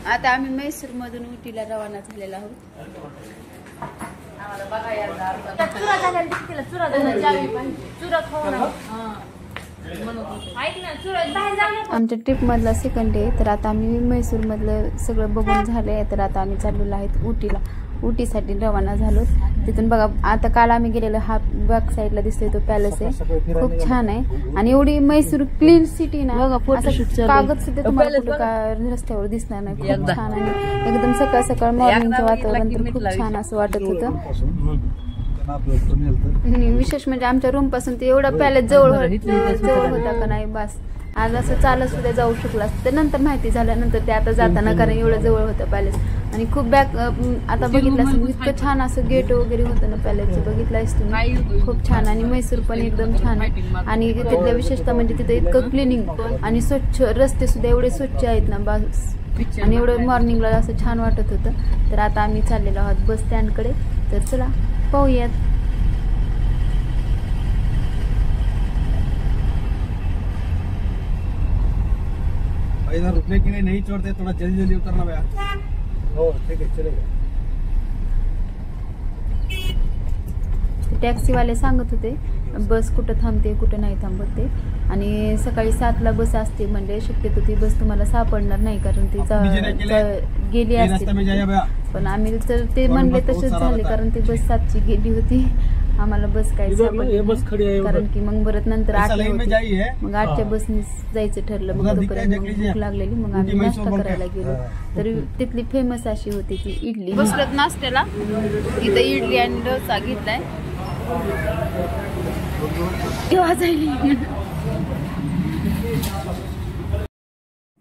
आता आम्ही म्हैसूर मधून उटीला रवाना झालेला आहोत. आमच्या ट्रिप मधला सेकंड डे. तर आता आम्ही म्हैसूर मधलं सगळं बघून झालंय. तर आता आम्ही चाललेलो आहेत उटीला. उटीसाठी रवाना झालो. तिथून बघा आता काल आम्ही गेलेलो हा बॅक साईडला दिसतोय तो पॅलेस आहे. खूप छान आहे आणि एवढी म्हैसूर क्लीन सिटी ना. कागद सुद्धा तुम्हाला कुठं रस्त्यावर दिसणार नाही. खूप छान आणि एकदम सकाळ सकाळ मॉर्निंगचं वातावरण तर खूप छान असं वाटत होतं. विशेष म्हणजे आमच्या रूम पासून ते एवढा पॅलेस जवळ होता का नाही बस. आज असं चालत सुद्धा जाऊ शकला असतं. नंतर माहिती झाल्यानंतर ते आता जाताना कारण एवढं जवळ होतं पॅलेस आणि खूप बॅक आता बघितलं असं इतकं छान असं गेट वगैरे होतं ना पॅलेसचं. बघितलंयस तुम्ही खूप छान आणि म्हैसूर पण एकदम छान आहे. आणि तिथल्या विशेषतः म्हणजे तिथं इतकं क्लिनिंग आणि स्वच्छ रस्ते सुद्धा एवढे स्वच्छ आहेत ना बस. आणि एवढं मॉर्निंगला असं छान वाटत होतं. तर आता आम्ही चाललेलो आहोत बस स्टँडकडे. तर चला पाहूयात. इधर रुकने के लिए नहीं छोड़ते, थोड़ा जल्दी जल्दी उतरना भैया. हो ठीक है चलेगा. टॅक्सीवाले सांगत होते बस कुठं थांबते कुठं नाही थांबत ते. आणि सकाळी 7ला बस असते म्हणजे शक्यतो ती बस तुम्हाला सापडणार नाही कारण ती गेली असते. पण आम्ही तर ते म्हणले तसेच झाले कारण ती बस 7ची गेली होती. आम्हाला बस काही सापडली कारण की मग परत नंतर 8ला होती. मग 8च्या बसने जायचं ठरलं. मग तोपर्यंत भूक लागलेली मग आम्ही नाश्ता करायला गेलो. तर तिथली फेमस अशी होती ती इडली. बसलत नाश्त्याला इथं इडली आणि डोसा घेतलाय.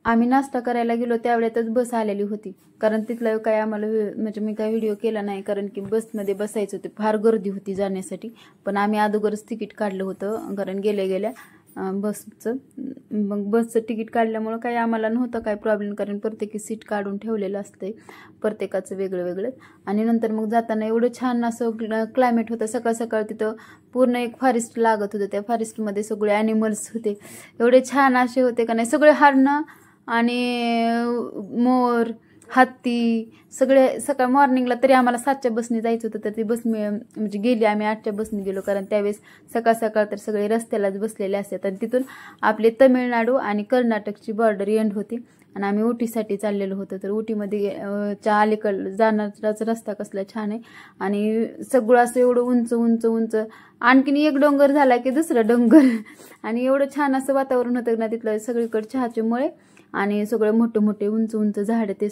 आम्ही नाश्ता करायला गेलो त्यावेळेतच बस आलेली होती कारण तिथलं काय आम्हाला म्हणजे मी काय व्हिडिओ केला नाही कारण की बसमध्ये बसायचं होते. फार गर्दी होती जाण्यासाठी. पण आम्ही अगोदरच तिकीट काढलं होतं कारण गेल्या बसचं. मग बसचं तिकीट काढल्यामुळं काही आम्हाला नव्हतं काय प्रॉब्लेम कारण प्रत्येकी सीट काढून ठेवलेलं असतंय प्रत्येकाचं वेगळं वेगळं. आणि नंतर मग जाताना एवढं छान असं क्लायमेट होतं. सकाळ सकाळ तिथं पूर्ण एक फॉरेस्ट लागत होतं. त्या फॉरेस्टमध्ये सगळे ॲनिमल्स होते. एवढे छान असे होते का नाही सगळे हरणं आणि मोर हत्ती सगळे. सकाळ मॉर्निंगला तरी आम्हाला 7च्या बसने जायचं होतं तर ती बस म्हणजे गेली. आम्ही 8च्या बसने गेलो कारण त्यावेळेस सकाळ सकाळ तर सगळे रस्त्यालाच बसलेले असतात. आणि तिथून आपले तमिळनाडू आणि कर्नाटकची बॉर्डर एंड होती आणि आम्ही उटीसाठी चाललेलो होतो. तर उटीमध्ये च्या अलीकडं जाण्याचा रस्ता कसला छान आहे आणि सगळं असं एवढं उंच उंच उंच. आणखीन एक डोंगर झाला की दुसरा डोंगर आणि एवढं छान असं वातावरण होतं ना तिथलं. सगळीकडे चहाचे मळे आणि सगळे मोठे मोठे उंच उंच झाड. ते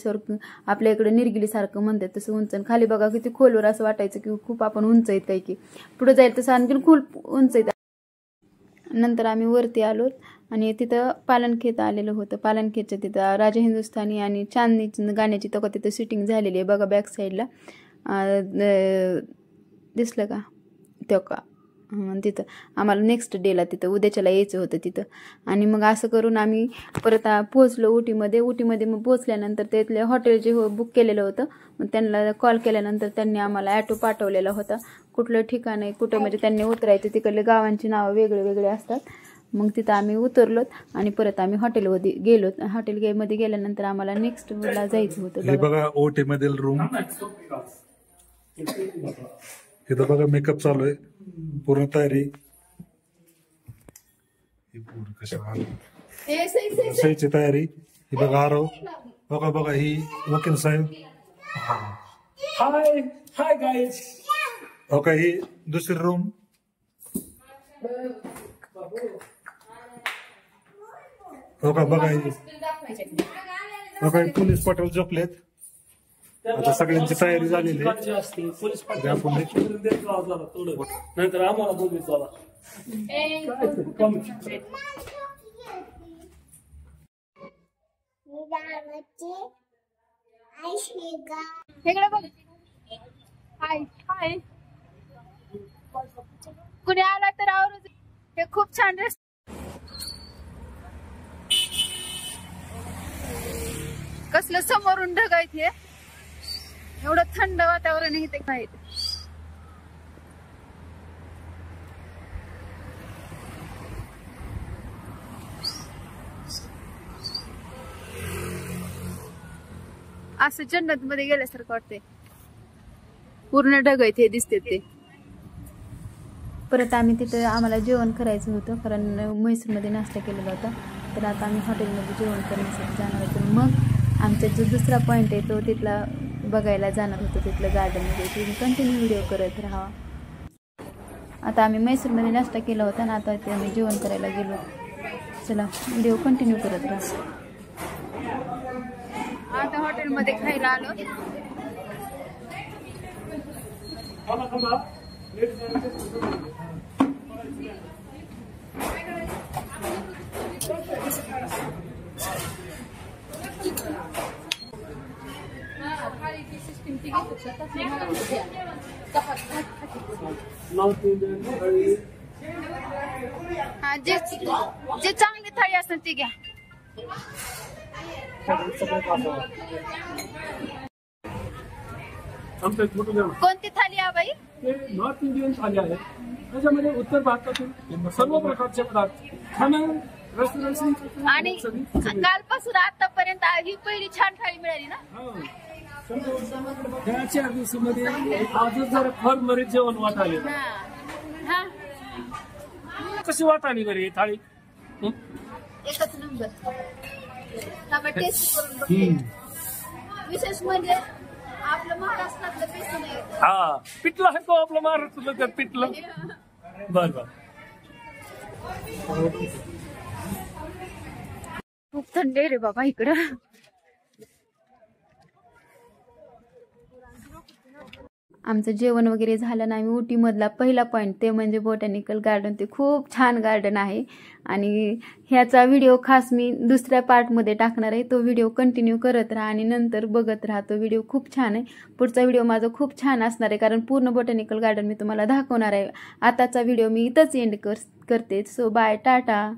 आपल्या इकडे निरगिलीसारखं म्हणतात तसं उंच. खाली बघा किती खोलवर असं वाटायचं की खूप आपण उंच आहेत काही की पुढे जाईल तसं आणखीन खूप उंच आहेत. नंतर आम्ही वरती आलो आणि तिथं पालनखेत आलेलं होतं. पालनखेतच्या तिथं राजा हिंदुस्थानी आणि चांदनी गाण्याची तेव्हा तिथं शूटिंग झालेली आहे बघा बॅक साईडला दिसलं का तेव्हा. तिथं आम्हाला नेक्स्ट डेला तिथं उद्याच्याला यायचं होतं तिथं. आणि मग असं करून आम्ही परत पोहोचलो उटीमध्ये. मग पोहोचल्यानंतर तिथले हॉटेल जे बुक केलेलं होतं मग त्यांना कॉल केल्यानंतर त्यांनी आम्हाला ॲटो पाठवलेला होता. कुठलं ठिकाण आहे कुठं म्हणजे त्यांनी उतरायचं तिकडले गावांची नावं वेगळे वेगळे असतात. मग तिथं आम्ही उतरलो आणि परत आम्ही हॉटेलमध्ये गेलो. हॉटेलमध्ये गेल्यानंतर आम्हाला नेक्स्ट ला जायचं होतं. बघा ओटीमधील रूम. इथं बघा मेकअप चालू आहे पूर्ण तयारी. कशाची तयारी ही बघा आरव. बघा ही वकील साहेब. Hi guys. ओके ही दुसरी रूम. बघा ही पोलीस पाटील झोपलेत. आता सगळ्यांची तयारी झालेली आहे. नंतर आम्हाला बोलू. कुणी आला तर आवरून. हे खूप छान रस्ते. कसलं समोरून ढग आहेत हे. एवढं थंड वातावरण इथे काय. असं जन्नत मध्ये गेल्यासारखं वाटतंय. पूर्ण ढग आहेत हे दिसते ते. परत आम्ही तिथं आम्हाला जेवण करायचं होतं कारण म्हैसूरमध्ये नाश्ता केलेला होता. तर आता आम्ही हॉटेलमध्ये जेवण करण्यासाठी जाणार होतो. मग आमचा जो दुसरा पॉईंट आहे तो तिथला बघायला जाणार होतो, तिथलं गार्डनमध्ये. तुम्ही कंटिन्यू व्हिडिओ करत राहा. आता आम्ही म्हैसूरमध्ये नाश्ता केला होता आणि आता ते आम्ही जेवण करायला गेलो. चला व्हिडिओ कंटिन्यू करत राहा. आता हॉटेलमध्ये खायला आलो. हा जे चांगली थाळी असेल ती घ्या. कोणती थाळी आहे बाई? नॉर्थ इंडियन थाली आहे. त्याच्यामध्ये उत्तर भारतातील सर्व प्रकारचे पदार्थ खाणं रेस्टॉरंट आणि कालपासून आतापर्यंत ही पहिली छान थाळी मिळाली ना. त्याच्या दिवसामध्ये आजच जरा फर मरीत जेवण वाटाले. कशी वाटाली बरी थाळी? एकच नंबर. टेस्ट करून बघते. विशेष म्हणजे आपलं महाराष्ट्रातलं पिठलं नाही. हा पिठलं आहे तो आपलं महाराष्ट्रातलं पिठलं. बर बर. खूप थंडी आहे रे बाबा इकडं. आमचं जेवण वगैरे झालं ना. आम्ही उटीमधला पहिला पॉईंट ते म्हणजे बोटॅनिकल गार्डन. ते खूप छान गार्डन आहे आणि ह्याचा व्हिडिओ खास मी दुसऱ्या पार्टमध्ये टाकणार आहे. तो व्हिडिओ कंटिन्यू करत राहा आणि नंतर बघत राहा. तो व्हिडिओ खूप छान आहे. पुढचा व्हिडिओ माझा खूप छान असणार आहे कारण पूर्ण बोटॅनिकल गार्डन मी तुम्हाला दाखवणार आहे. आताचा व्हिडिओ मी इथंच एंड करते. So bye, Tata.